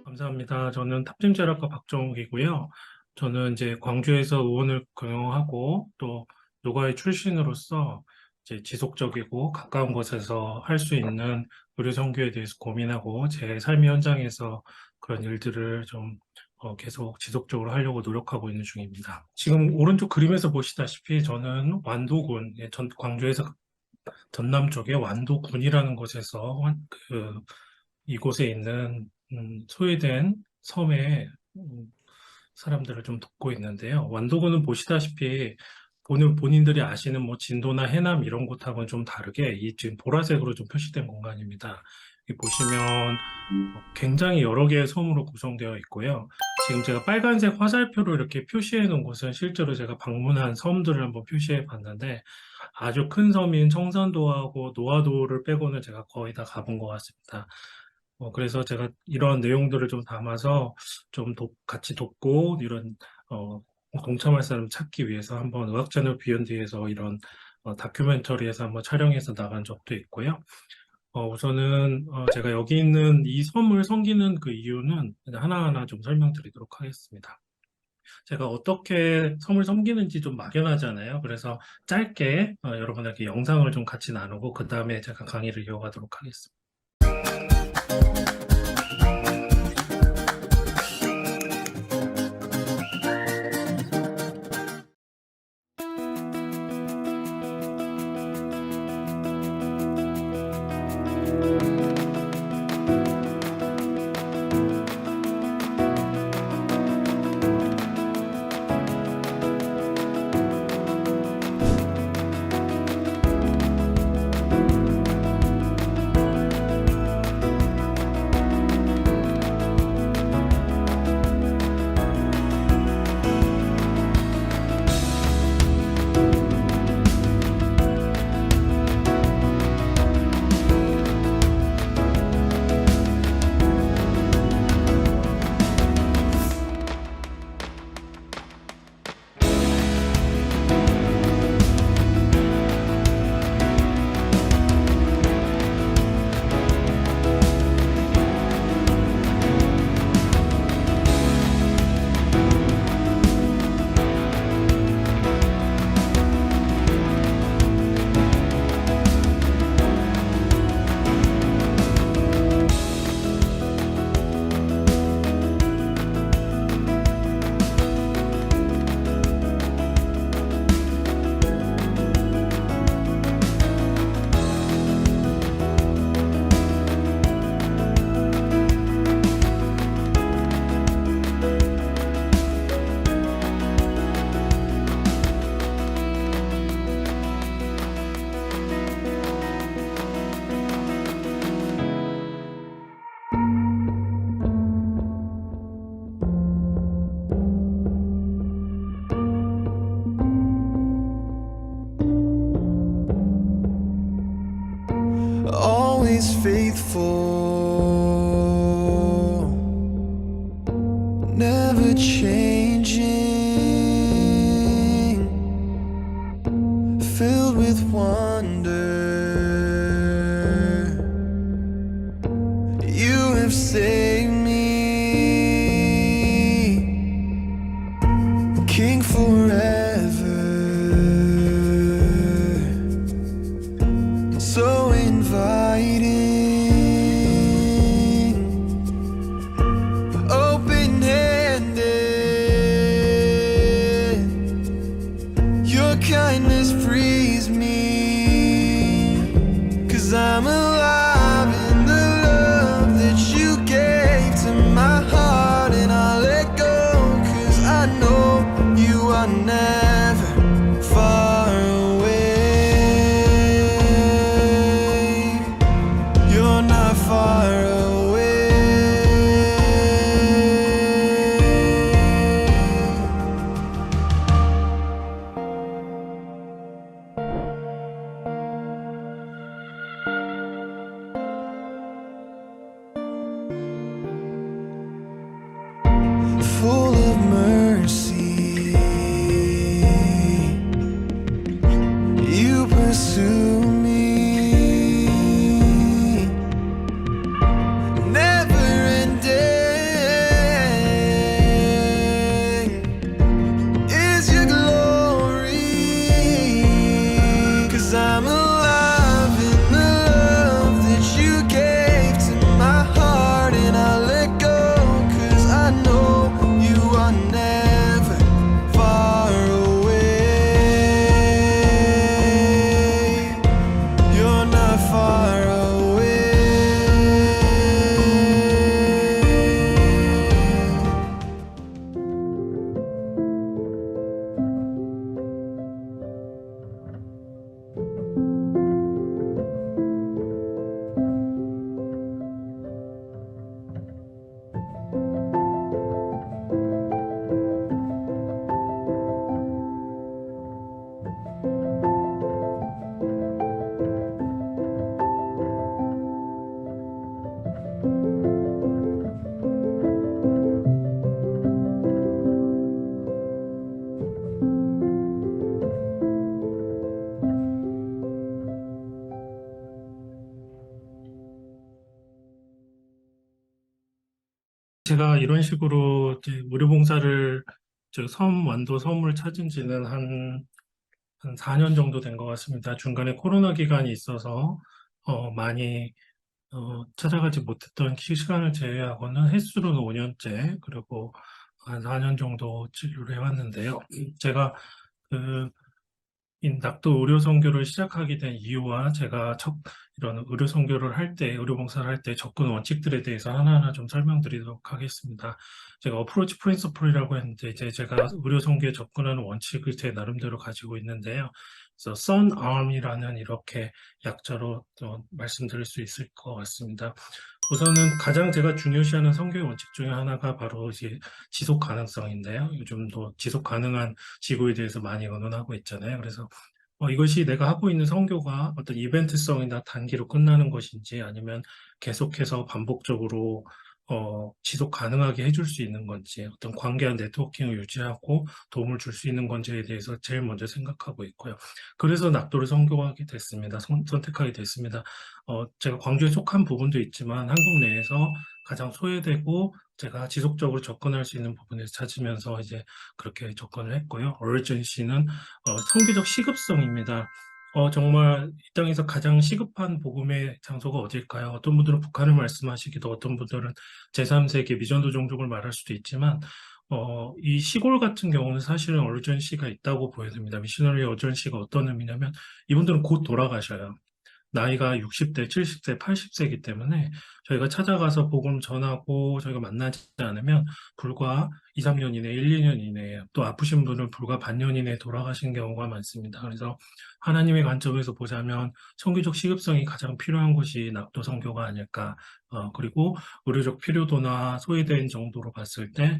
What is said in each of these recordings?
감사합니다. 저는 탑재제작가 박정욱이고요. 저는 이제 광주에서 의원을 경영하고 또 노가의 출신으로서 이제 지속적이고 가까운 곳에서 할 수 있는 의료 선교에 대해서 고민하고 제 삶의 현장에서 그런 일들을 좀 계속 지속적으로 하려고 노력하고 있는 중입니다. 지금 오른쪽 그림에서 보시다시피 저는 완도군, 광주에서 전남 쪽에 완도군이라는 곳에서 이곳에 있는 소외된 섬의 사람들을 좀 돕고 있는데요. 완도군은 보시다시피 본인들이 아시는 뭐 진도나 해남 이런 곳하고는 좀 다르게 이 지금 보라색으로 좀 표시된 공간입니다. 여기 보시면 굉장히 여러 개의 섬으로 구성되어 있고요. 지금 제가 빨간색 화살표로 이렇게 표시해 놓은 곳은 실제로 제가 방문한 섬들을 한번 표시해 봤는데 아주 큰 섬인 청산도하고 노화도를 빼고는 제가 거의 다 가본 것 같습니다. 그래서 제가 이런 내용들을 좀 담아서 좀 같이 돕고 이런 동참할 사람 찾기 위해서 한번 의학자녀 비욘드에서 이런 다큐멘터리에서 한번 촬영해서 나간 적도 있고요. 우선은 제가 여기 있는 이 섬을 섬기는 그 이유는 그냥 하나하나 좀 설명드리도록 하겠습니다. 제가 어떻게 섬을 섬기는지 좀 막연하잖아요. 그래서 짧게 여러분에게 영상을 좀 같이 나누고 그 다음에 제가 강의를 이어가도록 하겠습니다. Always faithful, never changing, filled with wonder. You have saved me, King forever, so inviting, open-handed. Your kindness frees me, 'cause I'm alive in the love that you gave to my heart, and I let go, 'cause I know you are never far away. You're not far away. Full of mercy, you pursue me. 제가 이런 식으로 이제 의료봉사를, 완도 섬을 찾은 지는 한 4년 정도 된 것 같습니다. 중간에 코로나 기간이 있어서 많이 찾아가지 못했던 시간을 제외하고는 횟수로는 5년째, 그리고 한 4년 정도 진료를 해왔는데요. 제가 그 이 낙도 의료 선교를 시작하게 된 이유와 제가 이런 의료 선교를 할 때, 의료 봉사를 할 때 접근 원칙들에 대해서 하나하나 좀 설명드리도록 하겠습니다. 제가 어프로치 프린서플이라고 했는데, 이제 제가 의료 선교에 접근하는 원칙을 제 나름대로 가지고 있는데요. 그래서 SUNARM이라는 이렇게 약자로 또 말씀드릴 수 있을 것 같습니다. 우선은 가장 제가 중요시하는 선교의 원칙 중에 하나가 바로 이제 지속 가능성인데요. 요즘도 지속 가능한 지구에 대해서 많이 언론하고 있잖아요. 그래서 이것이 내가 하고 있는 선교가 어떤 이벤트성이나 단기로 끝나는 것인지 아니면 계속해서 반복적으로 지속 가능하게 해줄 수 있는 건지 어떤 관계와 네트워킹을 유지하고 도움을 줄 수 있는 건지에 대해서 제일 먼저 생각하고 있고요. 그래서 낙도를 선교하게 됐습니다. 선택하게 됐습니다. 제가 광주에 속한 부분도 있지만 한국 내에서 가장 소외되고 제가 지속적으로 접근할 수 있는 부분에서 찾으면서 이제 그렇게 접근을 했고요. urgency는 선교적 시급성입니다. 정말 이 땅에서 가장 시급한 복음의 장소가 어딜까요? 어떤 분들은 북한을 말씀하시기도, 어떤 분들은 제3세계 미전도 종족을 말할 수도 있지만, 이 시골 같은 경우는 사실은 urgency가 있다고 보여집니다. 미셔너리 urgency가 어떤 의미냐면, 이분들은 곧 돌아가셔요. 나이가 60대, 70대, 80세이기 때문에 저희가 찾아가서 복음 전하고 저희가 만나지 않으면 불과 2, 3년 이내, 1, 2년 이내에 또 아프신 분은 불과 반년 이내에 돌아가신 경우가 많습니다. 그래서 하나님의 관점에서 보자면 선교적 시급성이 가장 필요한 곳이 낙도 선교가 아닐까. 그리고 의료적 필요도나 소외된 정도로 봤을 때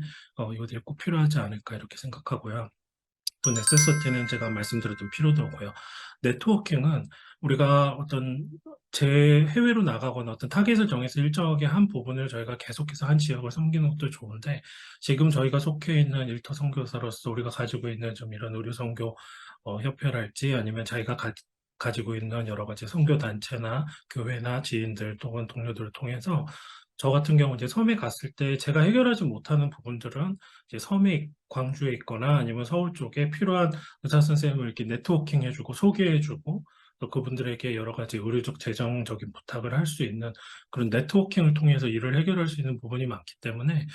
이것들이 꼭 필요하지 않을까 이렇게 생각하고요. 또 네세서티는 제가 말씀드렸던 필요도고요. 네트워킹은 우리가 해외로 나가거나 어떤 타겟을 정해서 일정하게 한 부분을 저희가 계속해서 한 지역을 섬기는 것도 좋은데 지금 저희가 속해 있는 일터 선교사로서 우리가 가지고 있는 좀 이런 의료 선교 협회랄지 아니면 자기가 가지고 있는 여러 가지 선교 단체나 교회나 지인들 또는 동료들을 통해서 저 같은 경우 이제 섬에 갔을 때 제가 해결하지 못하는 부분들은 이제 광주에 있거나 아니면 서울 쪽에 필요한 의사 선생님을 이렇게 네트워킹 해주고 소개해주고 또 그분들에게 여러 가지 의료적 재정적인 부탁을 할 수 있는 그런 네트워킹을 통해서 일을 해결할 수 있는 부분이 많기 때문에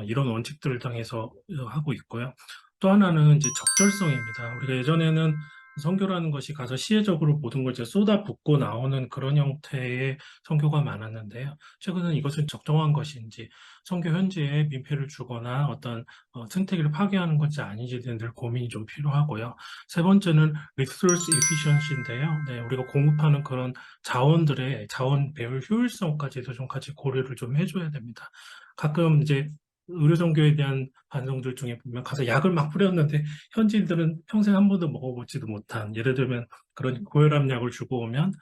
이런 원칙들을 당해서 하고 있고요. 또 하나는 이제 적절성입니다. 우리가 예전에는 선교라는 것이 가서 시혜적으로 모든 걸 이제 쏟아붓고 나오는 그런 형태의 선교가 많았는데요. 최근은 이것은 적정한 것인지, 선교 현지에 민폐를 주거나 어떤 생태계를 파괴하는 건지 아닌지에 대한 늘 고민이 좀 필요하고요. 세 번째는 resource efficiency인데요. 네, 우리가 공급하는 그런 자원 배분 효율성까지도 좀 같이 고려를 좀 해줘야 됩니다. 가끔 이제 의료 선교에 대한 반성들 중에 보면 가서 약을 막 뿌렸는데 현지인들은 평생 한 번도 먹어보지도 못한 예를 들면 그런 고혈압 약을 주고 오면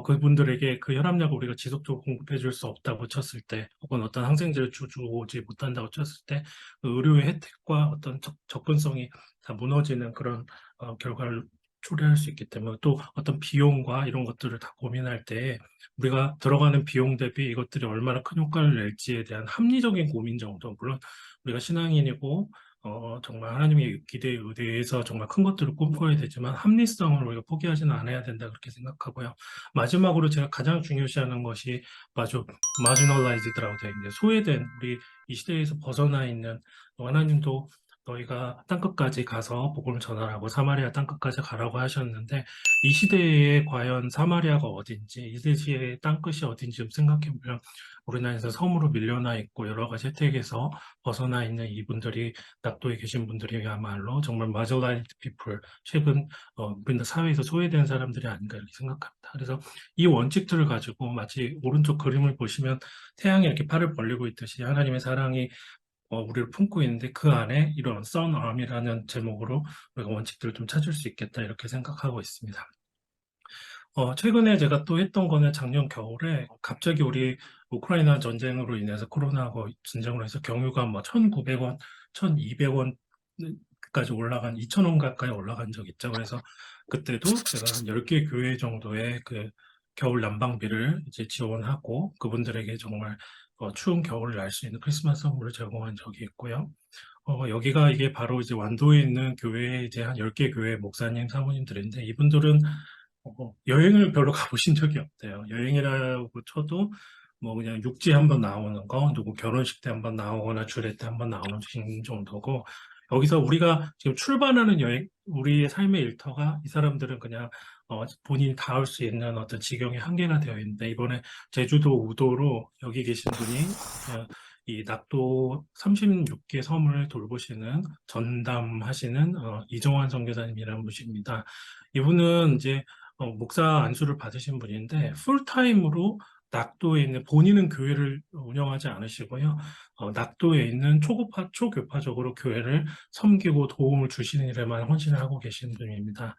그분들에게 그 혈압약을 우리가 지속적으로 공급해 줄 수 없다고 쳤을 때, 혹은 어떤 항생제를 주지 못한다고 쳤을 때, 그 의료의 혜택과 어떤 접근성이 다 무너지는 그런 결과를 초래할 수 있기 때문에 또 어떤 비용과 이런 것들을 다 고민할 때 우리가 들어가는 비용 대비 이것들이 얼마나 큰 효과를 낼지에 대한 합리적인 고민 정도, 물론 우리가 신앙인이고 정말 하나님의 기대에 의해서 정말 큰 것들을 꿈꿔야 되지만 합리성을 우리가 포기하지는 않아야 된다 그렇게 생각하고요. 마지막으로 제가 가장 중요시하는 것이 marginalized라고 되어 있는데 소외된 우리 이 시대에서 벗어나 있는 하나님도 너희가 땅끝까지 가서 복음을 전하라고 사마리아 땅끝까지 가라고 하셨는데 이 시대에 과연 사마리아가 어딘지 이 시대의 땅끝이 어딘지 좀 생각해 보면 우리나라에서 섬으로 밀려나 있고 여러 가지 혜택에서 벗어나 있는 이분들이 낙도에 계신 분들이야말로 정말 marginalized people, 최근 우리나라 사회에서 소외된 사람들이 아닌가 이렇게 생각합니다. 그래서 이 원칙들을 가지고 마치 오른쪽 그림을 보시면 태양이 이렇게 팔을 벌리고 있듯이 하나님의 사랑이 우리를 품고 있는데 그 안에 이런 SUNARM이라는 제목으로 우리가 원칙들을 좀 찾을 수 있겠다 이렇게 생각하고 있습니다. 최근에 제가 또 했던 거는 작년 겨울에 갑자기 우리 우크라이나 전쟁으로 인해서 코로나하고 전쟁으로 해서 경유가 뭐 1,900원, 1,200원까지 올라간 2,000원 가까이 올라간 적 있죠. 그래서 그때도 제가 한 10개 교회 정도의 그 겨울 난방비를 이제 지원하고 그분들에게 정말 추운 겨울을 알 수 있는 크리스마스 선물을 제공한 적이 있고요. 여기가 이게 바로 이제 완도에 있는 교회에 이제 한 10개 교회 목사님, 사모님들인데 이분들은 여행을 별로 가보신 적이 없대요. 여행이라고 쳐도 뭐 그냥 육지 한번 나오는 거, 누구 결혼식 때 한번 나오거나 주례 때 한번 나오는 정도고 여기서 우리가 지금 출발하는 여행, 우리의 삶의 일터가 이 사람들은 그냥 본인이 닿을 수 있는 어떤 지경에 한계가 되어 있는데 이번에 제주도 우도로 여기 계신 분이 이 낙도 36개 섬을 돌보시는 전담하시는 이정환 선교사님이라는 분이십니다. 이분은 이제 목사 안수를 받으신 분인데 풀타임으로 낙도에 있는 본인은 교회를 운영하지 않으시고요. 낙도에 있는 초교파적으로 교회를 섬기고 도움을 주시는 일에만 헌신을 하고 계신 분입니다.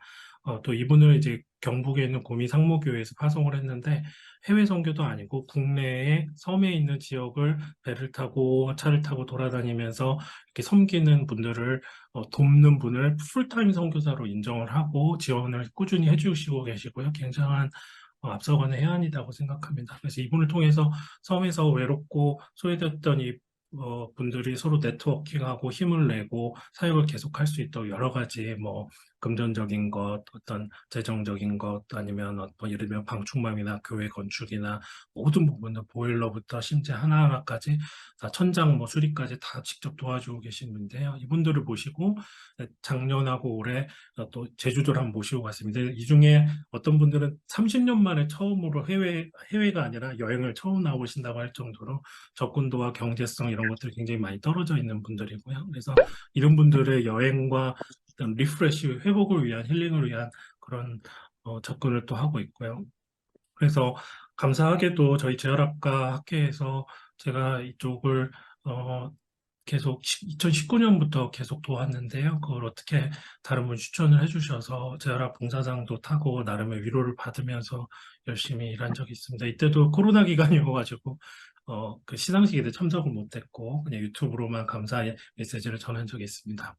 또 이분을 이제 경북에 있는 구미 상무교회에서 파송을 했는데 해외 선교도 아니고 국내에 섬에 있는 지역을 배를 타고 차를 타고 돌아다니면서 이렇게 섬기는 분들을 돕는 분을 풀타임 선교사로 인정을 하고 지원을 꾸준히 해주시고 계시고요. 굉장한 앞서가는 해안이라고 생각합니다. 그래서 이분을 통해서 섬에서 외롭고 소외됐던 이 분들이 서로 네트워킹하고 힘을 내고 사역을 계속할 수 있도록 여러 가지 뭐 금전적인 것, 어떤 재정적인 것, 아니면 뭐 예를 들면 방충망이나 교회 건축이나 모든 부분을 보일러부터 심지어 하나하나까지 다 천장 뭐 수리까지 다 직접 도와주고 계신 분인데요. 이분들을 모시고 작년하고 올해 또 제주도를 한번 모시고 갔습니다. 이 중에 어떤 분들은 30년 만에 처음으로 해외가 아니라 여행을 처음 나오신다고 할 정도로 접근도와 경제성 이런 것들이 굉장히 많이 떨어져 있는 분들이고요. 그래서 이런 분들의 여행과 어떤 리프레시, 회복을 위한 힐링을 위한 그런 접근을 또 하고 있고요. 그래서 감사하게도 저희 재활학과 학회에서 제가 이쪽을 계속 2019년부터 계속 도왔는데요. 그걸 어떻게 다른 분 추천을 해주셔서 재활학 봉사장도 타고 나름의 위로를 받으면서 열심히 일한 적이 있습니다. 이때도 코로나 기간이어가지고 그 시상식에 참석을 못했고 그냥 유튜브로만 감사의 메시지를 전한 적이 있습니다.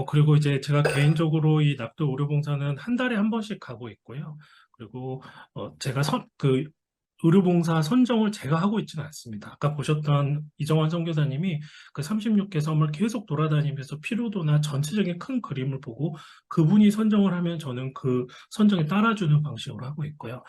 그리고 이제 제가 개인적으로 이 낙도 의료봉사는 한 달에 한 번씩 가고 있고요. 그리고 제가 의료봉사 선정을 제가 하고 있지는 않습니다. 아까 보셨던 이정환 선교사님이 그 36개 섬을 계속 돌아다니면서 피로도나 전체적인 큰 그림을 보고 그분이 선정을 하면 저는 그 선정에 따라주는 방식으로 하고 있고요.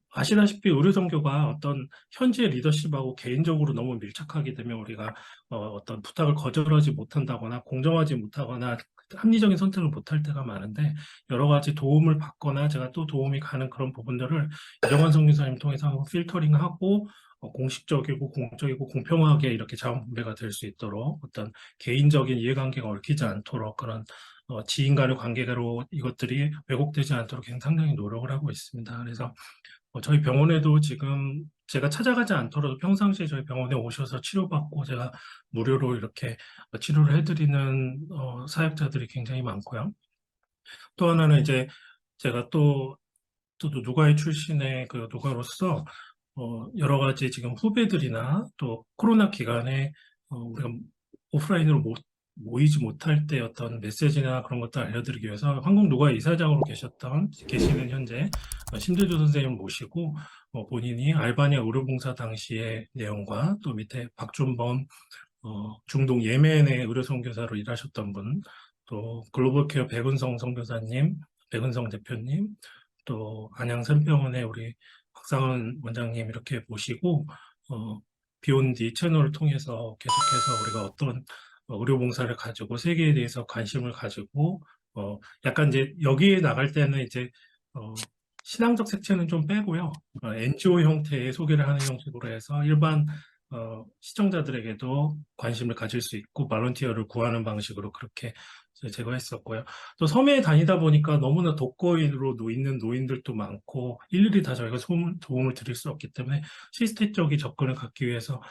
아시다시피 의료선교가 어떤 현지의 리더십하고 개인적으로 너무 밀착하게 되면 우리가 어떤 부탁을 거절하지 못한다거나 공정하지 못하거나 합리적인 선택을 못할 때가 많은데 여러 가지 도움을 받거나 제가 또 도움이 가는 그런 부분들을 이정환 선교사님 통해서 한번 필터링하고 공식적이고 공적이고 공평하게 이렇게 자원 분배가 될 수 있도록 어떤 개인적인 이해관계가 얽히지 않도록 그런 지인 간의 관계로 이것들이 왜곡되지 않도록 상당히 노력을 하고 있습니다. 그래서 저희 병원에도 지금 제가 찾아가지 않더라도 평상시에 저희 병원에 오셔서 치료받고 제가 무료로 이렇게 치료를 해드리는 사역자들이 굉장히 많고요. 또 하나는 이제 제가 또 누가의 출신의 그 누가로서 여러 가지 지금 후배들이나 또 코로나 기간에 우리가 오프라인으로 모이지 못할 때 어떤 메시지나 그런 것들 알려드리기 위해서 한국 누가 이사장으로 계시는 현재 심재주 선생님을 모시고 본인이 알바니아 의료봉사 당시의 내용과 또 밑에 박준범 중동 예멘의 의료선교사로 일하셨던 분, 또 글로벌케어 백은성 선교사님, 백은성 대표님, 또 안양 산병원의 우리 박상원 원장님 이렇게 모시고 비욘디 채널을 통해서 계속해서 우리가 어떤 의료봉사를 가지고 세계에 대해서 관심을 가지고 약간 이제 여기에 나갈 때는 이제 신앙적 색채는 좀 빼고요. NGO 형태의 소개를 하는 형식으로 해서 일반 시청자들에게도 관심을 가질 수 있고 발런티어를 구하는 방식으로 그렇게 제가 했었고요. 또 섬에 다니다 보니까 너무나 독거인으로 있는 노인들도 많고 일일이 다 저희가 도움을 드릴 수 없기 때문에 시스템적인 접근을 갖기 위해서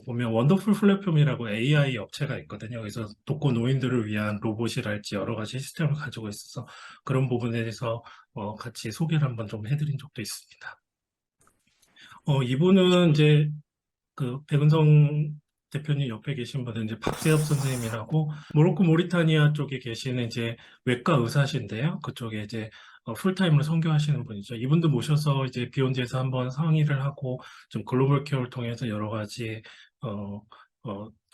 보면 원더풀 플랫폼이라고 AI 업체가 있거든요. 그래서 독거 노인들을 위한 로봇이랄지 여러 가지 시스템을 가지고 있어서 그런 부분에 대해서 같이 소개를 한번 좀 해드린 적도 있습니다. 이분은 이제 그 백은성 대표님 옆에 계신 분은 이제 박세엽 선생님이라고 모로코 모리타니아 쪽에 계시는 이제 외과 의사신데요. 그쪽에 이제 풀타임으로 선교하시는 분이죠. 이분도 모셔서 이제 비욘드에서 한번 상의를 하고 좀 글로벌 케어를 통해서 여러 가지 어,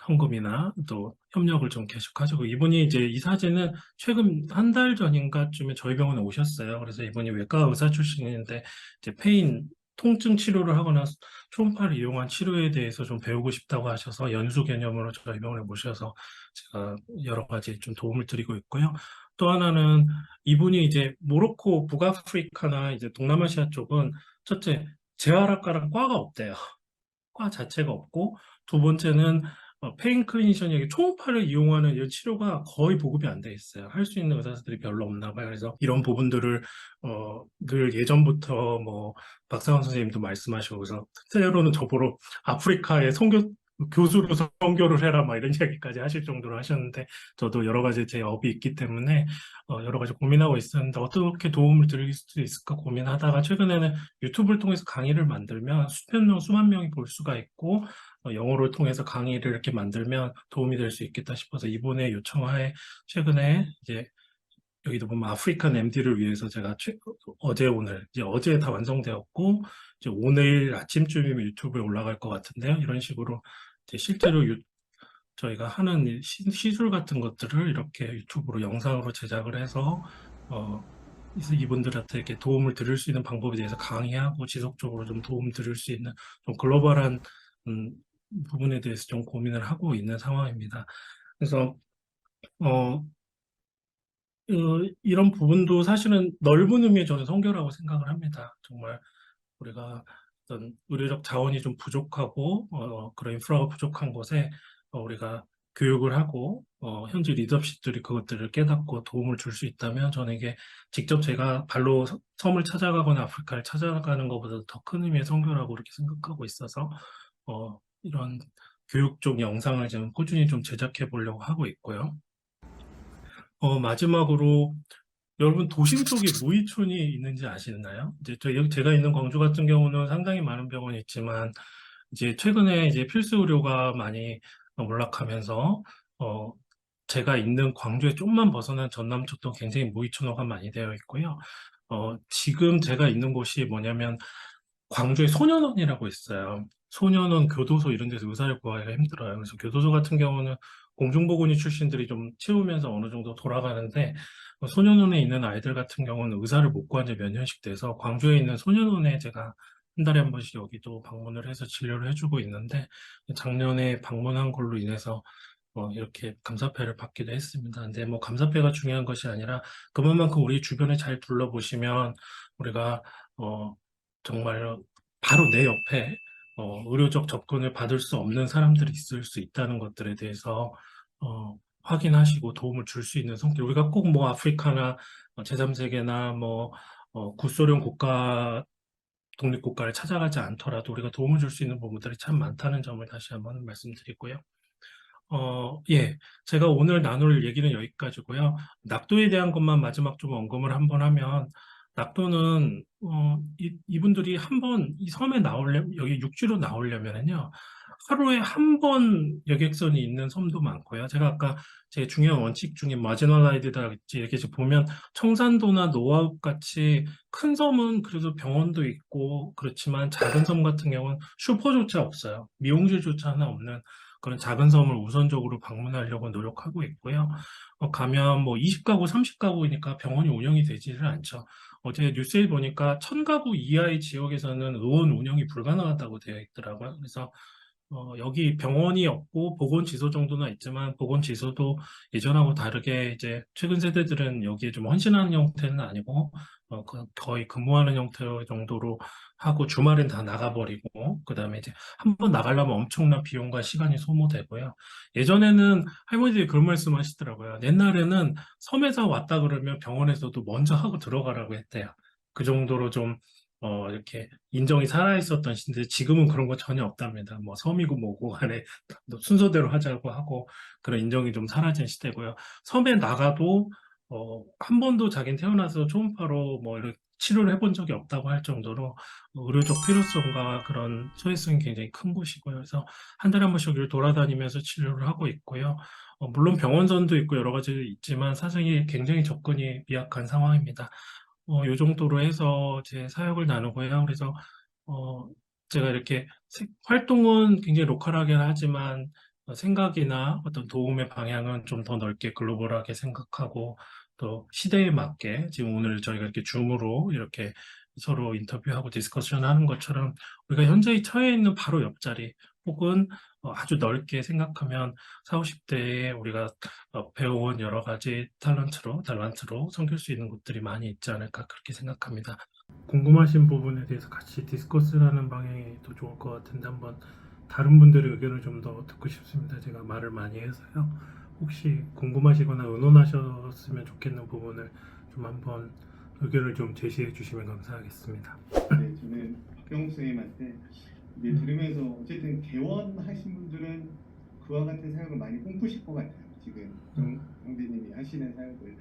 헌금이나 또 협력을 좀 계속하시고 이분이 이제 이 사진은 최근 한 달 전인가쯤에 저희 병원에 오셨어요. 그래서 이분이 외과 의사 출신인데 이제 페인 통증 치료를 하거나 초음파를 이용한 치료에 대해서 좀 배우고 싶다고 하셔서 연수 개념으로 저희 병원에 모셔서 제가 여러 가지 좀 도움을 드리고 있고요. 또 하나는 이분이 이제 모로코, 북아프리카나 이제 동남아시아 쪽은 첫째, 재활학과랑 과가 없대요. 과 자체가 없고, 두 번째는 페인 클리니션이 초음파를 이용하는 이 치료가 거의 보급이 안 돼 있어요. 할 수 있는 의사들이 별로 없나 봐요. 그래서 이런 부분들을 늘 예전부터 뭐 박사원 선생님도 말씀하시고 그래서 때로는 저보러 아프리카에 선교 교수로 선교를 해라 막 이런 이야기까지 하실 정도로 하셨는데 저도 여러 가지 제 업이 있기 때문에 여러 가지 고민하고 있었는데 어떻게 도움을 드릴 수 있을까 고민하다가 최근에는 유튜브를 통해서 강의를 만들면 수천 명, 수만 명이 볼 수가 있고 영어를 통해서 강의를 이렇게 만들면 도움이 될 수 있겠다 싶어서 이분의 요청하에 최근에 이제 여기도 보면 아프리칸 MD를 위해서 제가 어제 오늘 이제 어제 다 완성되었고 이제 오늘 아침쯤이면 유튜브에 올라갈 것 같은데요. 이런 식으로 이제 실제로 저희가 하는 시술 같은 것들을 이렇게 유튜브로 영상으로 제작을 해서 어, 그래서 이분들한테 이렇게 도움을 드릴 수 있는 방법에 대해서 강의하고 지속적으로 좀 도움 드릴 수 있는 좀 글로벌한 음, 부분에 대해서 좀 고민을 하고 있는 상황입니다. 그래서 어, 이런 부분도 사실은 넓은 의미의 저는 선교라고 생각을 합니다. 정말 우리가 어떤 의료적 자원이 좀 부족하고 그런 인프라가 부족한 곳에 우리가 교육을 하고 현지 리더십들이 그것들을 깨닫고 도움을 줄 수 있다면 저는 이게 직접 제가 발로 섬을 찾아가거나 아프리카를 찾아가는 것보다 더 큰 의미의 선교라고 그렇게 생각하고 있어서 이런 교육 쪽 영상을 좀 꾸준히 좀 제작해 보려고 하고 있고요. 마지막으로 여러분 도심 쪽에 무이촌이 있는지 아시나요? 이제 제가 있는 광주 같은 경우는 상당히 많은 병원이 있지만 이제 최근에 이제 필수 의료가 많이 몰락하면서 어, 제가 있는 광주에 좀만 벗어난 전남 쪽도 굉장히 무이촌화가 많이 되어 있고요. 지금 제가 있는 곳이 뭐냐면 광주에 소년원이라고 있어요. 소년원 교도소 이런 데서 의사를 구하기가 힘들어요. 그래서 교도소 같은 경우는 공중보건의 출신들이 좀 채우면서 어느 정도 돌아가는데 소년원에 있는 아이들 같은 경우는 의사를 못 구한 지 몇 년씩 돼서 광주에 있는 소년원에 제가 한 달에 한 번씩 여기도 방문을 해서 진료를 해주고 있는데 작년에 방문한 걸로 인해서 이렇게 감사패를 받기도 했습니다. 근데 뭐 감사패가 중요한 것이 아니라 그만큼 우리 주변에 잘 둘러보시면 우리가 어, 정말 바로 내 옆에 의료적 접근을 받을 수 없는 사람들이 있을 수 있다는 것들에 대해서 확인하시고 도움을 줄 수 있는 성격. 우리가 꼭 뭐 아프리카나 제3세계나 뭐 구소련 국가 독립국가를 찾아가지 않더라도 우리가 도움을 줄 수 있는 부분들이 참 많다는 점을 다시 한번 말씀드리고요. 예. 제가 오늘 나눌 얘기는 여기까지고요. 낙도에 대한 것만 마지막 좀 언급을 한번 하면, 낙도는, 이분들이 한 번 이 섬에 여기 육지로 나오려면은요, 하루에 한 번 여객선이 있는 섬도 많고요. 제가 아까 제 중요한 원칙 중에 마지노라이드다 이렇게 보면 청산도나 노아웃 같이 큰 섬은 그래도 병원도 있고 그렇지만 작은 섬 같은 경우는 슈퍼조차 없어요. 미용실조차 하나 없는 그런 작은 섬을 우선적으로 방문하려고 노력하고 있고요. 가면 뭐 20가구, 30가구이니까 병원이 운영이 되지를 않죠. 어제 뉴스에 보니까 1000가구 이하의 지역에서는 의원 운영이 불가능하다고 되어 있더라고요. 그래서 여기 병원이 없고 보건지소 정도는 있지만 보건지소도 예전하고 다르게 이제 최근 세대들은 여기에 좀 헌신하는 형태는 아니고 거의 근무하는 형태 정도로 하고 주말엔 다 나가버리고 그다음에 이제 한 번 나가려면 엄청난 비용과 시간이 소모되고요. 예전에는 할머니들이 그런 말씀 하시더라고요. 옛날에는 섬에서 왔다 그러면 병원에서도 먼저 하고 들어가라고 했대요. 그 정도로 좀 이렇게 인정이 살아있었던 시인데 지금은 그런 거 전혀 없답니다. 뭐 섬이고 뭐고 간에 순서대로 하자고 하고 그런 인정이 좀 사라진 시대고요. 섬에 나가도 한 번도 자기는 태어나서 초음파로 뭐 이렇게 치료를 해본 적이 없다고 할 정도로 의료적 필요성과 그런 소외성이 굉장히 큰 곳이고요. 그래서 한 달에 한 번씩 여기를 돌아다니면서 치료를 하고 있고요. 물론 병원선도 있고 여러 가지 있지만 사실 굉장히 접근이 미약한 상황입니다. 요 정도로 해서 제 사역을 나누고요. 그래서 어, 제가 이렇게 활동은 굉장히 로컬하게 하지만 생각이나 어떤 도움의 방향은 좀 더 넓게 글로벌하게 생각하고 또 시대에 맞게 지금 오늘 저희가 이렇게 줌으로 이렇게 서로 인터뷰하고 디스커션 하는 것처럼 우리가 현재 처해 있는 바로 옆자리 혹은 아주 넓게 생각하면 40, 50대에 우리가 배워온 여러 가지 달란트로 섬길 수 있는 곳들이 많이 있지 않을까 그렇게 생각합니다. 궁금하신 부분에 대해서 같이 디스커스하는 방향이 더 좋을 것 같은데 한번 다른 분들의 의견을 좀 더 듣고 싶습니다. 제가 말을 많이 해서요. 혹시 궁금하시거나 의논하셨으면 좋겠는 부분을 좀 한번 의견을 좀 제시해 주시면 감사하겠습니다. 네, 저는 박경욱 선생님한테 이제 들으면서 어쨌든 개원하신 분들은 그와 같은 사역을 많이 꿈꾸실 것 같아요. 지금 정 형제님이 하시는 사역을.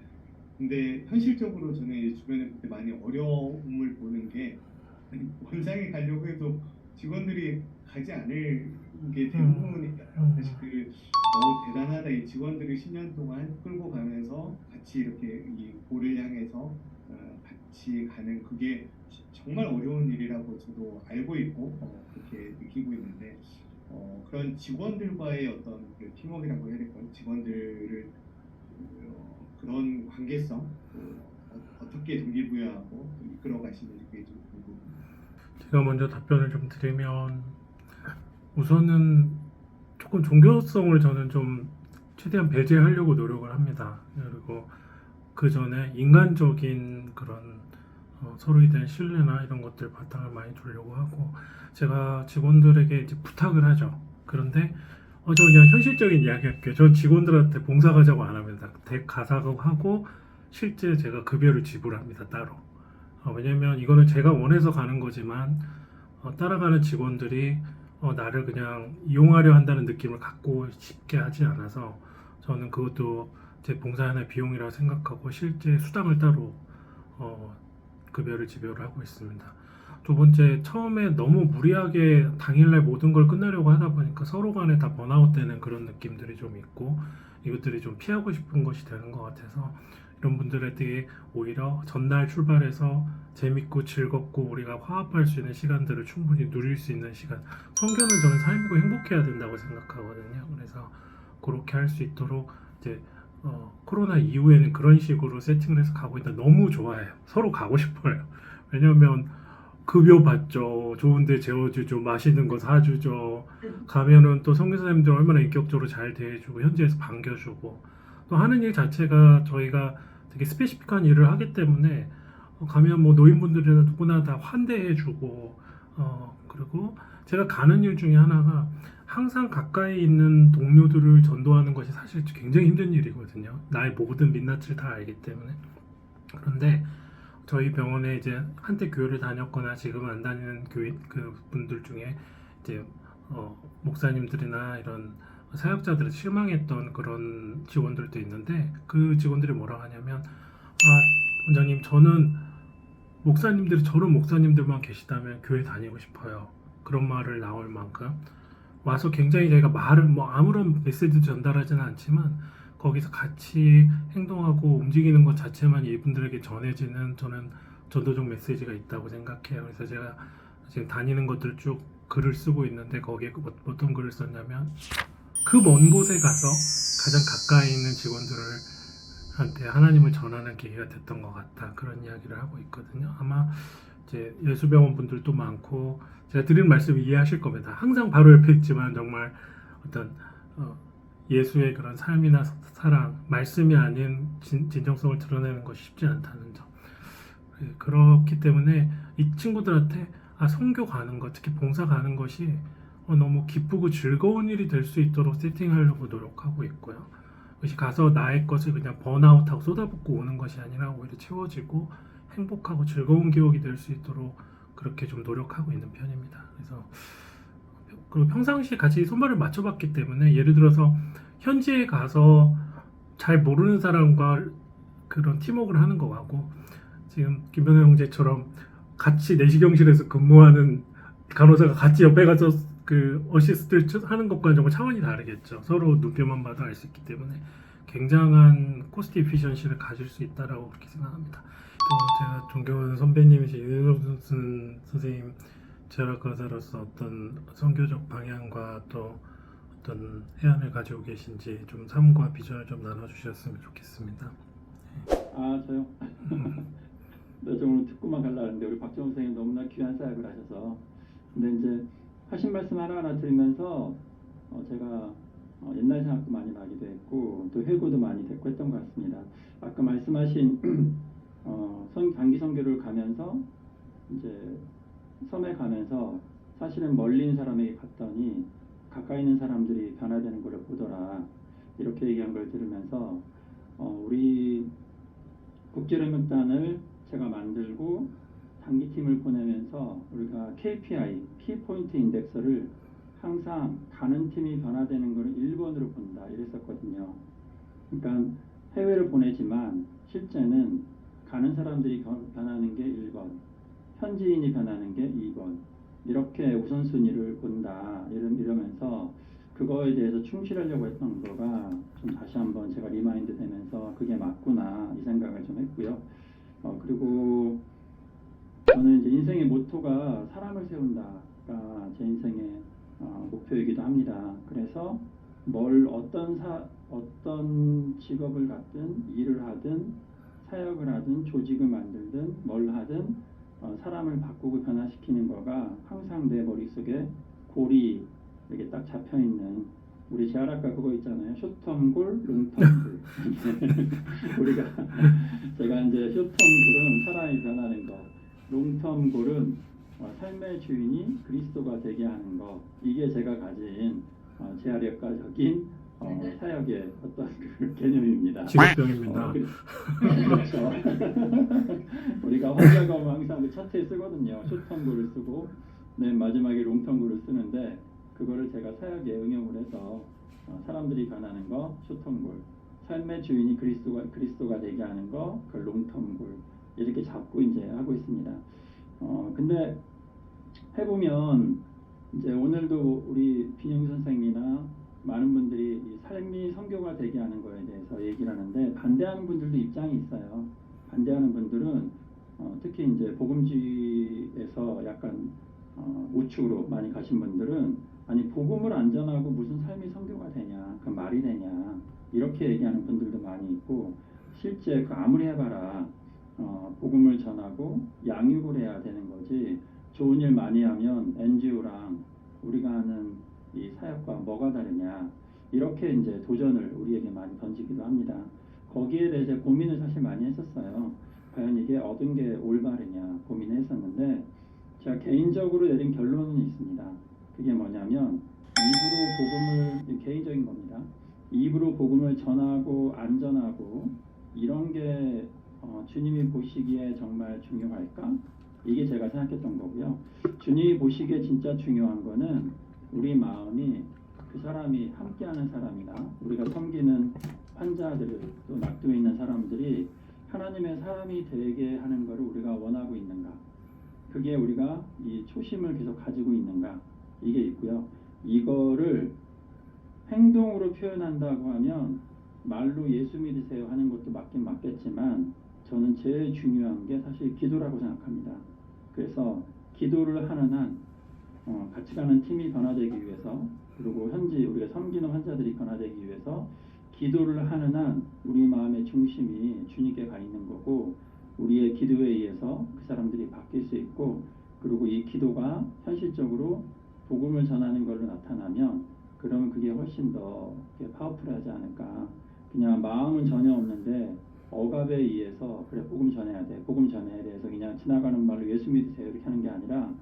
근데 현실적으로 저는 이제 주변에 그때 많이 어려움을 보는 게 원장에 가려고 해도 직원들이 가지 않을 게 대부분이잖아요. 사실 대단하다. 이 직원들을 10년 동안 끌고 가면서 같이 이렇게 이 고를 향해서 같이 가는 그게 정말 어려운 일이라고 저도 알고 있고 그렇게 느끼고 있는데 그런 직원들과의 어떤 그 팀워크라고 해야 될까요? 직원들을 그런 관계성 어떻게 동기부여하고 이끌어 가시는지 그게 좀 궁금합니다. 제가 먼저 답변을 좀 드리면 우선은 조금 종교성을 저는 좀 최대한 배제하려고 노력을 합니다. 그리고 그 전에 인간적인 그런 서로에 대한 신뢰나 이런 것들 바탕을 많이 두려고 하고 제가 직원들에게 이제 부탁을 하죠. 그런데 저 그냥 현실적인 이야기 할게요. 저 직원들한테 봉사 가자고 안 합니다. 댁 가자고 하고 실제 제가 급여를 지불합니다. 따로. 왜냐면 이거는 제가 원해서 가는 거지만 따라가는 직원들이 나를 그냥 이용하려 한다는 느낌을 갖고 싶게 하지 않아서 저는 그것도 제 봉사 하나의 비용이라고 생각하고 실제 수당을 따로 급여를 지불을 하고 있습니다. 두 번째, 처음에 너무 무리하게 당일날 모든 걸 끝내려고 하다 보니까 서로 간에 다 번아웃 되는 그런 느낌들이 좀 있고 이것들이 좀 피하고 싶은 것이 되는 것 같아서 이런 분들에게 오히려 전날 출발해서 재밌고 즐겁고 우리가 화합할 수 있는 시간들을 충분히 누릴 수 있는 시간. 성교는 저는 삶이고 행복해야 된다고 생각하거든요. 그래서 그렇게 할 수 있도록 이제 코로나 이후에는 그런 식으로 세팅을 해서 가고 있다. 너무 좋아해요. 서로 가고 싶어요. 왜냐면 급여 받죠. 좋은데 재워주죠. 맛있는 거 사주죠. 가면은 또 선교사님들 얼마나 인격적으로 잘 대해주고 현지에서 반겨주고 또 하는 일 자체가 저희가 되게 스페시픽한 일을 하기 때문에 가면 뭐 노인분들이나 누구나 다 환대해주고 그리고 제가 가는 일 중에 하나가 항상 가까이 있는 동료들을 전도하는 것이 사실 굉장히 힘든 일이거든요. 나의 모든 민낯을 다 알기 때문에. 그런데 저희 병원에 이제 한때 교회를 다녔거나 지금 안 다니는 교인 그 분들 중에 이제 목사님들이나 이런 사역자들이 실망했던 그런 직원들도 있는데 그 직원들이 뭐라고 하냐면 원장님 저는 목사님들이 저런 목사님들만 계시다면 교회 다니고 싶어요. 그런 말을 나올 만큼 와서 굉장히 저희가 말을 뭐 아무런 메시지도 전달하지는 않지만 거기서 같이 행동하고 움직이는 것 자체만 이분들에게 전해지는 저는 전도적 메시지가 있다고 생각해요. 그래서 제가 지금 다니는 것들 쭉 글을 쓰고 있는데 거기에 어떤 글을 썼냐면 그 먼 곳에 가서 가장 가까이 있는 직원들한테 하나님을 전하는 계기가 됐던 것 같다. 그런 이야기를 하고 있거든요. 아마 이제 예수병원 분들도 많고 제가 드리는 말씀 이해하실 겁니다. 항상 바로 옆에 있지만 정말 어떤 예수의 그런 삶이나 사랑, 말씀이 아닌 진정성을 드러내는 것이 쉽지 않다는 점. 그렇기 때문에 이 친구들한테 선교 가는 것, 특히 봉사 가는 것이 너무 기쁘고 즐거운 일이 될 수 있도록 세팅하려고 노력하고 있고요. 그것이 가서 나의 것을 그냥 번아웃하고 쏟아붓고 오는 것이 아니라 오히려 채워지고 행복하고 즐거운 기억이 될 수 있도록 그렇게 좀 노력하고 있는 편입니다. 그래서 그리고 평상시에 같이 손발을 맞춰봤기 때문에 예를 들어서 현지에 가서 잘 모르는 사람과 그런 팀워크를 하는 거 같고 지금 김병현 형제처럼 같이 내시경실에서 근무하는 간호사가 같이 옆에 가서 그 어시스트 하는 것과는 정말 차원이 다르겠죠. 서로 눈빛만 봐도 알 수 있기 때문에 굉장한 코스트 이피션시를 가질 수 있다라고 그렇게 생각합니다. 또 제가 존경하는 선배님이신 윤호순 선생님 재활과사로서 어떤 선교적 방향과 또 어떤 해안을 가지고 계신지 좀 삶과 비전을 좀 나눠주셨으면 좋겠습니다. 아, 저요? 나 좀 오늘 듣고만 가려고 했는데 우리 박정훈 선생님 너무나 귀한 사역을 하셔서 근데 이제 하신 말씀 하나하나 들으면서 제가 옛날 생각도 많이 나기도 했고 또 회고도 많이 됐고 했던 것 같습니다. 아까 말씀하신 단기 선교를 가면서 이제 섬에 가면서 사실은 멀리 있는 사람에게 갔더니 가까이 있는 사람들이 변화되는 것을 보더라 이렇게 얘기한 걸 들으면서 우리 국제련명단을 제가 만들고 단기팀을 보내면서 우리가 KPI, 키포인트 인덱스를 항상 가는 팀이 변화되는 것을 1번으로 본다 이랬었거든요. 그러니까 해외를 보내지만 실제는 가는 사람들이 변하는 게 1번, 현지인이 변하는 게 2번 이렇게 우선순위를 본다 이러면서 그거에 대해서 충실하려고 했던 거가 좀 다시 한번 제가 리마인드 되면서 그게 맞구나 이 생각을 좀 했고요. 그리고 저는 이제 인생의 모토가 사람을 세운다가 제 인생의 목표이기도 합니다. 그래서 어떤 직업을 갖든 일을 하든 사역을 하든 조직을 만들든 뭘 하든 사람을 바꾸고 변화시키는 거가 항상 내 머릿속에 골이 이렇게 딱 잡혀 있는 우리 재활학과 그거 있잖아요. 숏텀 골, 롱텀 골. 우리가 제가 이제 숏텀 골은 사람이 변하는 거, 롱텀 골은 삶의 주인이 그리스도가 되게 하는 거. 이게 제가 가진 재활학과적인 사역의 어떤 그 개념입니다. 직업병입니다. 그렇죠. 우리가 환자가 오면 항상 그 차트에 쓰거든요. 숏텀 골을 쓰고 맨 마지막에 롱텀 골을 쓰는데 그거를 제가 사역에 응용을 해서 사람들이 변하는 거 숏텀 골, 삶의 주인이 그리스도가 되게 하는 거 그 롱텀 골 이렇게 잡고 이제 하고 있습니다. 근데 해보면 이제 오늘도 우리 빈영 선생님이나 많은 분들이 이 삶이 선교가 되게 하는 거에 대해서 얘기를 하는데 반대하는 분들도 입장이 있어요. 반대하는 분들은 특히 이제 복음주의에서 약간 우측으로 많이 가신 분들은 아니 복음을 안 전하고 무슨 삶이 선교가 되냐 그 말이 되냐 이렇게 얘기하는 분들도 많이 있고 실제 그 아무리 해봐라 복음을 전하고 양육을 해야 되는 거지 좋은 일 많이 하면 NGO랑 우리가 하는 이 사역과 뭐가 다르냐 이렇게 이제 도전을 우리에게 많이 던지기도 합니다. 거기에 대해서 고민을 사실 많이 했었어요. 과연 이게 얻은 게 올바르냐 고민했었는데 제가 개인적으로 내린 결론은 있습니다. 그게 뭐냐면 입으로 복음을 개인적인 겁니다. 입으로 복음을 전하고 안 전하고 이런 게 주님이 보시기에 정말 중요할까? 이게 제가 생각했던 거고요. 주님이 보시기에 진짜 중요한 거는 우리 마음이 그 사람이 함께하는 사람이나 우리가 섬기는 환자들 또 낙도에 있는 사람들이 하나님의 사람이 되게 하는 것을 우리가 원하고 있는가? 그게 우리가 이 초심을 계속 가지고 있는가? 이게 있고요. 이거를 행동으로 표현한다고 하면 말로 예수 믿으세요 하는 것도 맞긴 맞겠지만 저는 제일 중요한 게 사실 기도라고 생각합니다. 그래서 기도를 하는 한 같이 가는 팀이 변화되기 위해서 그리고 현지 우리가 섬기는 환자들이 변화되기 위해서 기도를 하는 한 우리 마음의 중심이 주님께 가 있는 거고 우리의 기도에 의해서 그 사람들이 바뀔 수 있고 그리고 이 기도가 현실적으로 복음을 전하는 걸로 나타나면 그러면 그게 훨씬 더 파워풀하지 않을까. 그냥 마음은 전혀 없는데 억압에 의해서 그래 복음 전해야 돼 복음 전해야 돼 해서 그냥 지나가는 말로 예수 믿으세요 이렇게 하는 게 아니라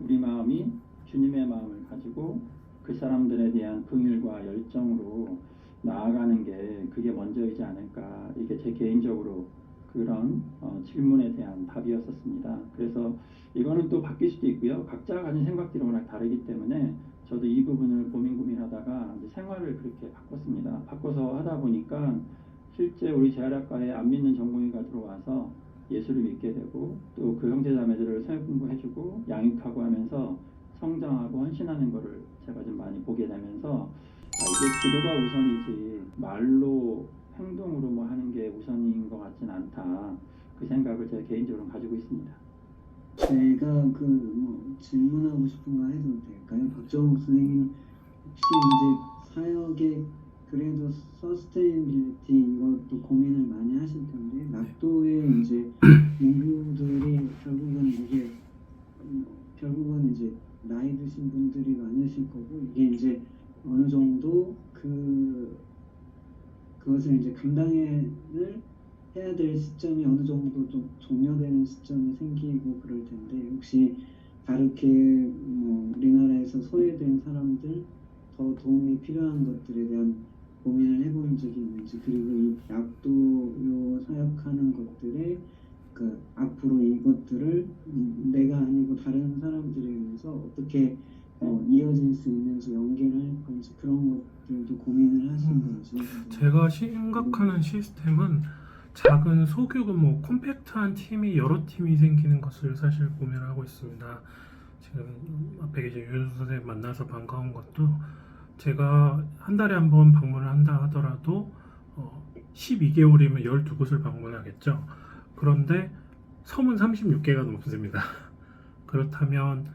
우리 마음이 주님의 마음을 가지고 그 사람들에 대한 긍휼과 열정으로 나아가는 게 그게 먼저이지 않을까. 이게 제 개인적으로 그런 질문에 대한 답이었었습니다. 그래서 이거는 또 바뀔 수도 있고요. 각자가 가진 생각들이 워낙 다르기 때문에 저도 이 부분을 고민하다가 이제 생활을 그렇게 바꿨습니다. 바꿔서 하다 보니까 실제 우리 재활학과에 안 믿는 전공의가 들어와서 예수를 믿게 되고 또 그 형제자매들을 사역 공부해주고 양육하고 하면서 성장하고 헌신하는 것을 제가 좀 많이 보게 되면서 이게 기도가 우선이지 말로 행동으로 뭐 하는 게 우선인 것 같진 않다. 그 생각을 제가 개인적으로 가지고 있습니다. 제가 질문하고 싶은 거 해도 될까요? 박정욱 선생님 혹시 이제 사역에 그래도 서스테이너빌리티 이것도 고민을 많이 하실 텐데 낙도에 이제 인구들이 결국은 이제 나이 드신 분들이 많으실 거고 이게 이제 어느 정도 그것을 이제 감당을 해야 될 시점이 어느 정도 좀 종료되는 시점이 생기고 그럴 텐데 혹시 다르게 우리나라에서 소외된 사람들 더 도움이 필요한 것들에 대한 고민을 해본 적이 있는지 그리고 이 약도요 사역하는 것들에 앞으로 이것들을 내가 아니고 다른 사람들에 의해서 어떻게 이어질 수 있는지 연계할 건지 그런 것들도 고민을 하신 건지 제가 생각하는 시스템은 작은 소규모 콤팩트한 팀이 여러 팀이 생기는 것을 사실 고민하고 있습니다. 지금 앞에 이제 윤수 선생님 만나서 반가운 것도 제가 한 달에 한 번 방문을 한다 하더라도 12개월이면 12곳을 방문하겠죠. 그런데 섬은 36개가 넘습니다. 그렇다면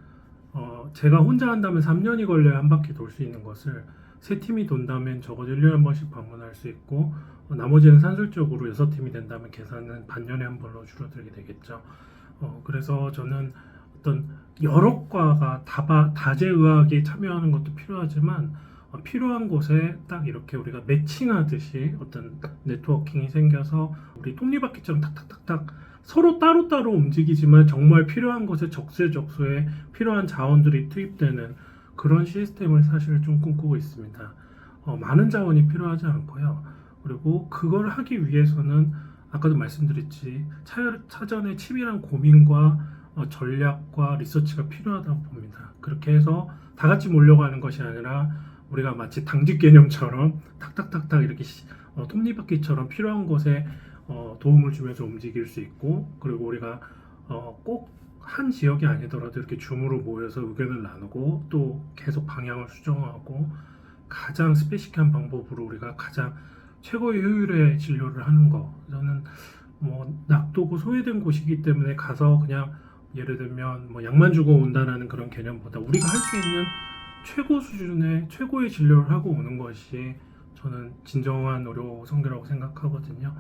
제가 혼자 한다면 3년이 걸려야 한 바퀴 돌 수 있는 것을 세 팀이 돈다면 적어도 1년에 한 번씩 방문할 수 있고 나머지는 산술적으로 6팀이 된다면 계산은 반년에 한 번로 줄어들게 되겠죠. 그래서 저는 어떤 여러 과가 다재의학에 참여하는 것도 필요하지만 필요한 곳에 딱 이렇게 우리가 매칭하듯이 어떤 네트워킹이 생겨서 우리 톱니바퀴처럼 탁탁탁탁 서로 따로따로 움직이지만 정말 필요한 곳에 적재적소에 필요한 자원들이 투입되는 그런 시스템을 사실 좀 꿈꾸고 있습니다. 많은 자원이 필요하지 않고요. 그리고 그걸 하기 위해서는 아까도 말씀드렸지 사전에 치밀한 고민과 전략과 리서치가 필요하다고 봅니다. 그렇게 해서 다 같이 몰려가는 것이 아니라 우리가 마치 당직 개념처럼 탁탁탁탁 이렇게 톱니바퀴처럼 필요한 곳에 도움을 주면서 움직일 수 있고 그리고 우리가 꼭 한 지역이 아니더라도 이렇게 줌으로 모여서 의견을 나누고 또 계속 방향을 수정하고 가장 스페시fik한 방법으로 우리가 가장 최고의 효율의 진료를 하는 거 저는 낙도고 소외된 곳이기 때문에 가서 그냥 예를 들면 약만 주고 온다는 그런 개념보다 우리가 할 수 있는 최고 수준의 최고의 진료를 하고 오는 것이 저는 진정한 의료 선교라고 생각하거든요.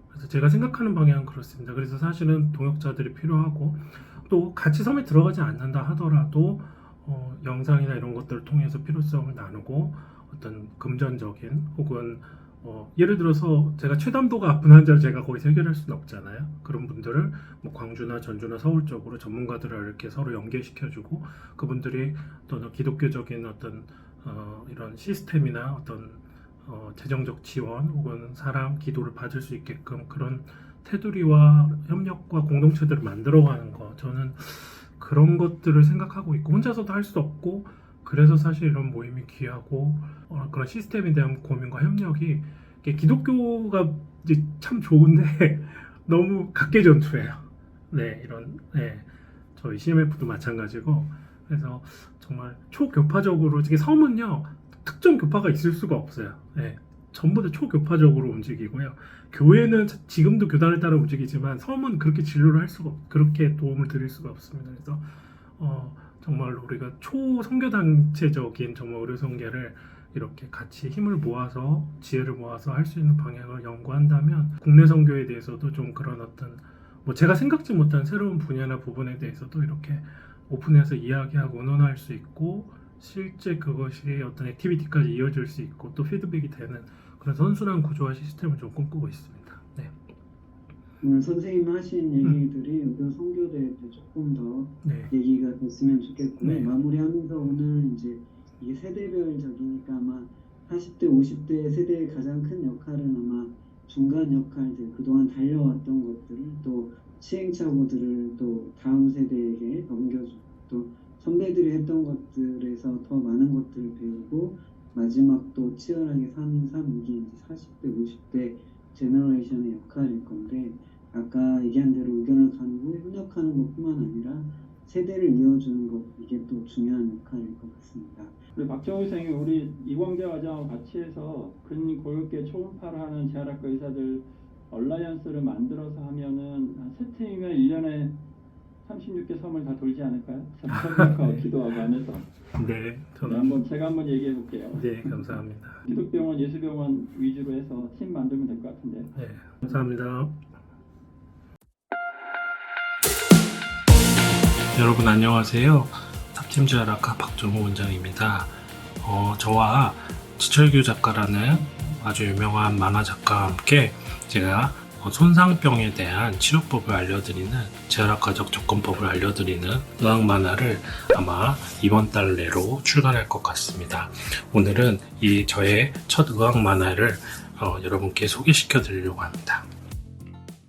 그래서 제가 생각하는 방향은 그렇습니다. 그래서 사실은 동역자들이 필요하고 또 같이 섬에 들어가지 않는다 하더라도 영상이나 이런 것들을 통해서 필요성을 나누고 어떤 금전적인 혹은 예를 들어서 제가 최담도가 아픈 환자를 제가 거기서 해결할 수는 없잖아요. 그런 분들을 광주나 전주나 서울 쪽으로 전문가들을 이렇게 서로 연계시켜주고 그분들이 또 기독교적인 어떤 이런 시스템이나 어떤 재정적 지원 혹은 사랑, 기도를 받을 수 있게끔 그런 테두리와 협력과 공동체들을 만들어가는 거 저는 그런 것들을 생각하고 있고 혼자서도 할 수 없고 그래서 사실 이런 모임이 귀하고 그런 시스템에 대한 고민과 협력이 기독교가 이제 참 좋은데 너무 각계전투예요. 저희 CMF도 마찬가지고 그래서 정말 초교파적으로 이게 섬은요 특정 교파가 있을 수가 없어요. 전부 다 초교파적으로 움직이고요. 교회는 지금도 교단을 따라 움직이지만 섬은 그렇게 진료를 할 수가 그렇게 도움을 드릴 수가 없습니다. 그래서 정말 우리가 초선교단체적인 정말 의료선계를 이렇게 같이 힘을 모아서 지혜를 모아서 할 수 있는 방향을 연구한다면 국내 선교에 대해서도 좀 그런 어떤 제가 생각지 못한 새로운 분야나 부분에 대해서도 이렇게 오픈해서 이야기하고 의논할 수 있고 실제 그것이 어떤 액티비티까지 이어질 수 있고 또 피드백이 되는 그런 선순환 구조화 시스템을 좀 꿈꾸고 있습니다. 네. 오늘 선생님 하신 얘기들이 의료 선교대에 조금 더 얘기가 됐으면 좋겠고요. 네. 마무리하면서 오늘 이제 이게 세대별적이니까 아마 40대, 50대 세대의 가장 큰 역할은 아마 중간 역할들, 그동안 달려왔던 것들을 또 시행착오들을 또 다음 세대에게 넘겨주고 또 선배들이 했던 것들에서 더 많은 것들을 배우고 마지막 또 치열하게 사는 삶 이게 이제 40대, 50대 제너레이션의 역할일 건데 아까 얘기한 대로 의견을 가누고 협력하는 것뿐만 아니라 세대를 이어주는 것 이게 또 중요한 역할일 것 같습니다. 우리 박정우 선생님 우리 이광재 과장하고 같이 해서 근고육계 초음파를 하는 재활학과 의사들 얼라이언스를 만들어서 하면은 한 세 팀이면 1년에 36개 섬을 다 돌지 않을까요? 설명하고 기도하고 하면서. 네, 제가 한번 얘기해 볼게요. 네, 감사합니다. 기독병원, 예수병원 위주로 해서 팀 만들면 될 것 같은데. 네, 감사합니다. 여러분 안녕하세요. 탑팀제아라카 박정우 원장입니다. 저와 지철규 작가라는 아주 유명한 만화 작가와 함께 제가 손상병에 대한 치료법을 알려드리는 제아라카적 접근법을 알려드리는 의학 만화를 아마 이번 달 내로 출간할 것 같습니다. 오늘은 이 저의 첫 의학 만화를 여러분께 소개시켜 드리려고 합니다.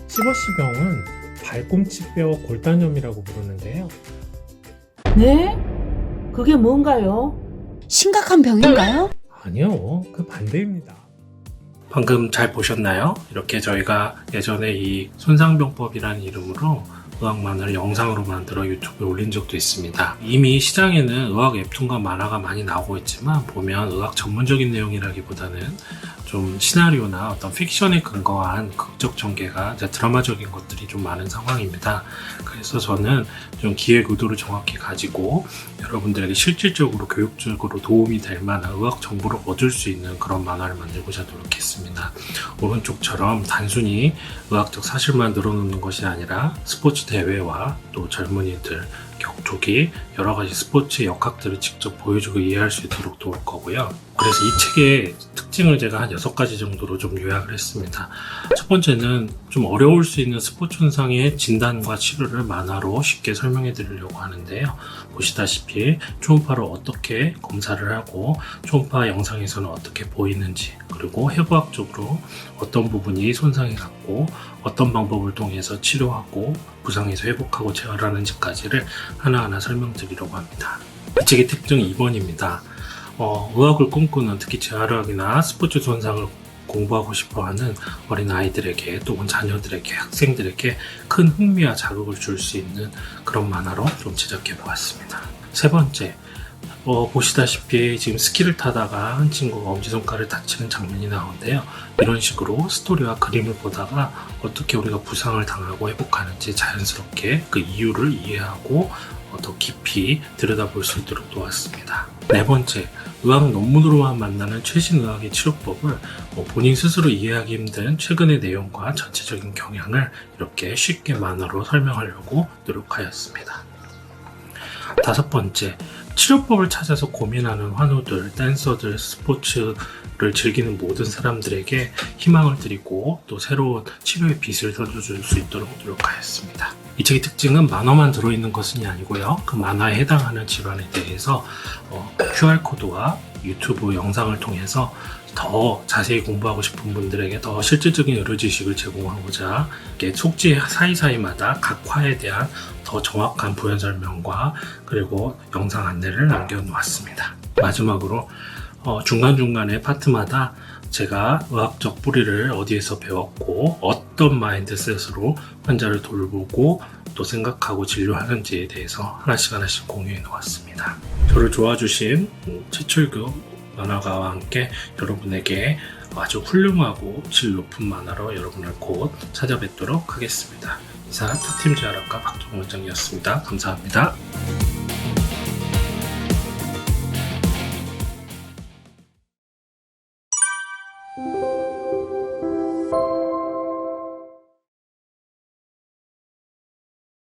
시버시병은 발꿈치뼈 골단염이라고 부르는데요. 네? 그게 뭔가요? 심각한 병인가요? 아니요, 그 반대입니다. 방금 잘 보셨나요? 이렇게 저희가 예전에 이 손상병법이라는 이름으로 의학 만화를 영상으로 만들어 유튜브에 올린 적도 있습니다. 이미 시장에는 의학 웹툰과 만화가 많이 나오고 있지만 보면 의학 전문적인 내용이라기보다는 좀 시나리오나 어떤 픽션에 근거한 극적 전개가 드라마적인 것들이 좀 많은 상황입니다. 그래서 저는 좀 기획 의도를 정확히 가지고 여러분들에게 실질적으로 교육적으로 도움이 될 만한 의학 정보를 얻을 수 있는 그런 만화를 만들고자 노력했습니다. 오른쪽처럼 단순히 의학적 사실만 늘어놓는 것이 아니라 스포츠 대회와 또 젊은이들, 격투기, 여러가지 스포츠의 역학들을 직접 보여주고 이해할 수 있도록 도울 거고요. 그래서 이 책의 특징을 제가 한 6가지 정도로 좀 요약을 했습니다. 첫 번째는 좀 어려울 수 있는 스포츠 현상의 진단과 치료를 만화로 쉽게 설명해 드리려고 하는데요. 보시다시피 초음파로 어떻게 검사를 하고 초음파 영상에서는 어떻게 보이는지, 그리고 해부학적으로 어떤 부분이 손상이 갔고 어떤 방법을 통해서 치료하고 부상에서 회복하고 재활하는지까지를 하나하나 설명드리려고 합니다. 이 책의 특징 2번입니다. 의학을 꿈꾸는, 특히 재활의학이나 스포츠 손상을 공부하고 싶어하는 어린아이들에게 또는 자녀들에게, 학생들에게 큰 흥미와 자극을 줄 수 있는 그런 만화로 좀 제작해 보았습니다. 세 번째, 보시다시피 지금 스키를 타다가 한 친구가 엄지손가락을 다치는 장면이 나오는데요. 이런 식으로 스토리와 그림을 보다가 어떻게 우리가 부상을 당하고 회복하는지 자연스럽게 그 이유를 이해하고 더 깊이 들여다볼 수 있도록 도왔습니다. 네 번째, 의학 논문으로만 만나는 최신 의학의 치료법을 본인 스스로 이해하기 힘든 최근의 내용과 전체적인 경향을 이렇게 쉽게 만화로 설명하려고 노력하였습니다. 다섯 번째, 치료법을 찾아서 고민하는 환우들, 댄서들, 스포츠를 즐기는 모든 사람들에게 희망을 드리고 또 새로운 치료의 빛을 던져줄 수 있도록 노력하였습니다. 이 책의 특징은 만화만 들어있는 것은 아니고요. 그 만화에 해당하는 질환에 대해서 QR코드와 유튜브 영상을 통해서 더 자세히 공부하고 싶은 분들에게 더 실질적인 의료 지식을 제공하고자 속지 사이사이마다 각 화에 대한 더 정확한 부연 설명과 그리고 영상 안내를 남겨놓았습니다. 마지막으로 중간중간에 파트마다 제가 의학적 뿌리를 어디에서 배웠고 어떤 마인드셋으로 환자를 돌보고 또 생각하고 진료하는지에 대해서 하나씩 공유해 놓았습니다. 저를 도와주신 최철규 만화가와 함께 여러분에게 아주 훌륭하고 질 높은 만화로 여러분을 곧 찾아뵙도록 하겠습니다. 이상 탑팀제아라카 박정우 원장이었습니다. 감사합니다. you